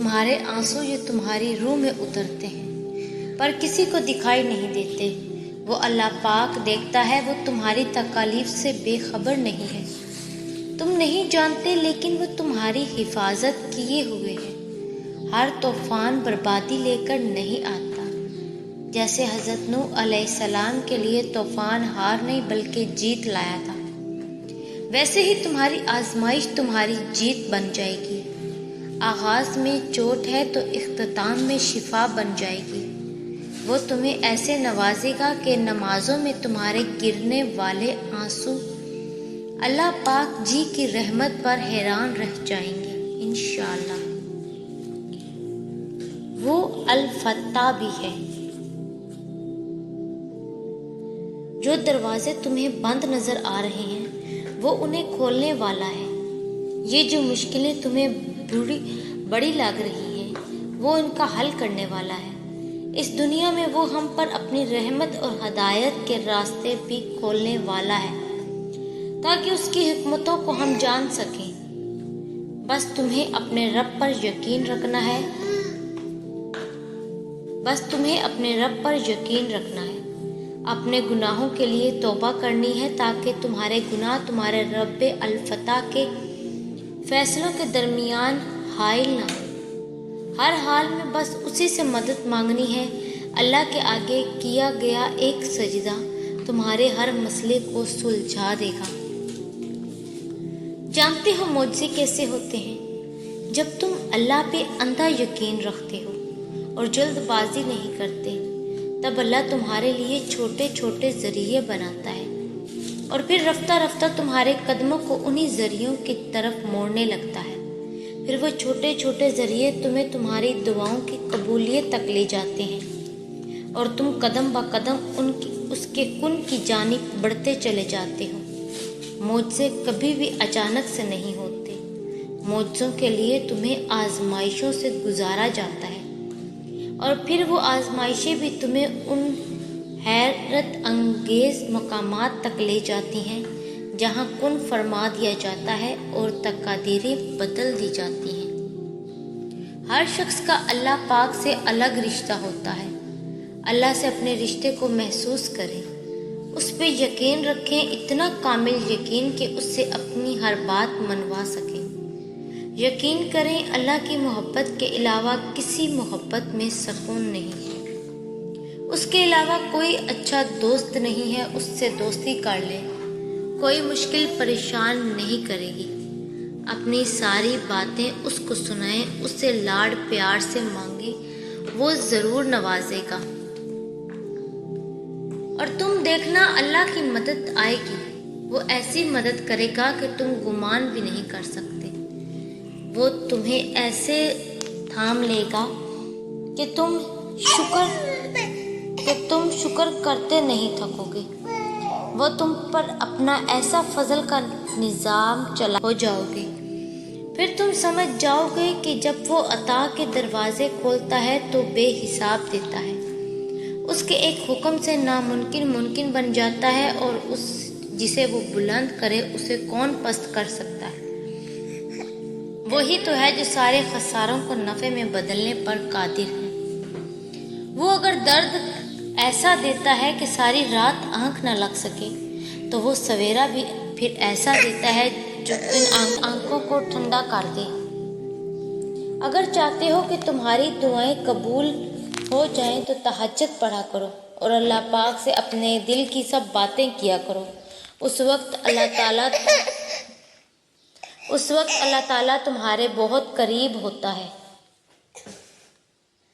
تمہارے آنسو یہ تمہاری روح میں اترتے ہیں پر کسی کو دکھائی نہیں دیتے۔ وہ اللہ پاک دیکھتا ہے، وہ تمہاری تکالیف سے بے خبر نہیں ہے۔ تم نہیں جانتے لیکن وہ تمہاری حفاظت کیے ہوئے ہے۔ ہر طوفان بربادی لے کر نہیں آتا۔ جیسے حضرت نوح علیہ السلام کے لیے طوفان ہار نہیں بلکہ جیت لایا تھا، ویسے ہی تمہاری آزمائش تمہاری جیت بن جائے گی۔ آغاز میں چوٹ ہے تو اختتام میں شفا بن جائے گی۔ وہ تمہیں ایسے نوازے گا کہ نمازوں میں تمہارے گرنے والے آنسو اللہ پاک جی کی رحمت پر حیران رہ جائیں گے انشاءاللہ۔ وہ الفتاح بھی ہے جو دروازے تمہیں بند نظر آ رہے ہیں وہ انہیں کھولنے والا ہے۔ یہ جو مشکلیں تمہیں بڑی لگ رہی ہیں وہ ان کا حل کرنے والا ہے۔ اس دنیا میں وہ ہم پر اپنی رحمت اور ہدایت کے راستے بھی کھولنے والا ہے تاکہ اس کی حکمتوں کو ہم جان سکیں۔ بس تمہیں اپنے رب پر یقین رکھنا ہے۔ اپنے گناہوں کے لیے توبہ کرنی ہے تاکہ تمہارے گناہ تمہارے رب الفتاح کے فیصلوں کے درمیان حائل نہ ہو۔ ہر حال میں بس اسی سے مدد مانگنی ہے۔ اللہ کے آگے کیا گیا ایک سجدہ تمہارے ہر مسئلے کو سلجھا دے گا۔ جانتے ہو معجزے کیسے ہوتے ہیں؟ جب تم اللہ پہ اندھا یقین رکھتے ہو اور جلد بازی نہیں کرتے، تب اللہ تمہارے لیے چھوٹے چھوٹے ذریعے بناتا ہے اور پھر رفتہ رفتہ تمہارے قدموں کو انہی ذریعوں کی طرف موڑنے لگتا ہے۔ پھر وہ چھوٹے چھوٹے ذریعے تمہیں تمہاری دعاؤں کی قبولیت تک لے جاتے ہیں اور تم قدم با قدم اس کے کن کی جانب بڑھتے چلے جاتے ہو۔ معجزے کبھی بھی اچانک سے نہیں ہوتے۔ معجزوں کے لیے تمہیں آزمائشوں سے گزارا جاتا ہے اور پھر وہ آزمائشیں بھی تمہیں ان حیرت انگیز مقامات تک لے جاتی ہیں جہاں کن فرما دیا جاتا ہے اور تقادیریں بدل دی جاتی ہیں۔ ہر شخص کا اللہ پاک سے الگ رشتہ ہوتا ہے۔ اللہ سے اپنے رشتے کو محسوس کریں، اس پہ یقین رکھیں، اتنا کامل یقین کہ اس سے اپنی ہر بات منوا سکیں۔ یقین کریں اللہ کی محبت کے علاوہ کسی محبت میں سکون نہیں ہے۔ اس کے علاوہ کوئی اچھا دوست نہیں ہے، اس سے دوستی کر لیں۔ کوئی مشکل پریشان نہیں کرے گی۔ اپنی ساری باتیں اس کو سنائیں، اس سے لاڈ پیار سے مانگیں، وہ ضرور نوازے گا۔ اور تم دیکھنا اللہ کی مدد آئے گی، وہ ایسی مدد کرے گا کہ تم گمان بھی نہیں کر سکتے۔ وہ تمہیں ایسے تھام لے گا کہ تم شکر کرتے نہیں تھکو گے۔ وہ تم پر اپنا ایسا فضل کا نظام چلا ہو جاؤ گے، پھر تم سمجھ جاؤ گے کہ جب وہ عطا کے دروازے کھولتا ہے تو بے حساب دیتا ہے۔ اس کے ایک حکم سے ناممکن ممکن بن جاتا ہے اور جسے وہ بلند کرے اسے کون پست کر سکتا ہے؟ وہی تو ہے جو سارے خساروں کو نفع میں بدلنے پر قادر ہے۔ وہ اگر درد ایسا دیتا ہے کہ ساری رات آنکھ نہ لگ سکے تو وہ سویرا بھی پھر ایسا دیتا ہے جو ان آنکھوں کو ٹھنڈا کر دے۔ اگر چاہتے ہو کہ تمہاری دعائیں قبول ہو جائیں تو تہجد پڑھا کرو اور اللہ پاک سے اپنے دل کی سب باتیں کیا کرو۔ اس وقت اللہ تعالیٰ تمہارے بہت قریب ہوتا ہے۔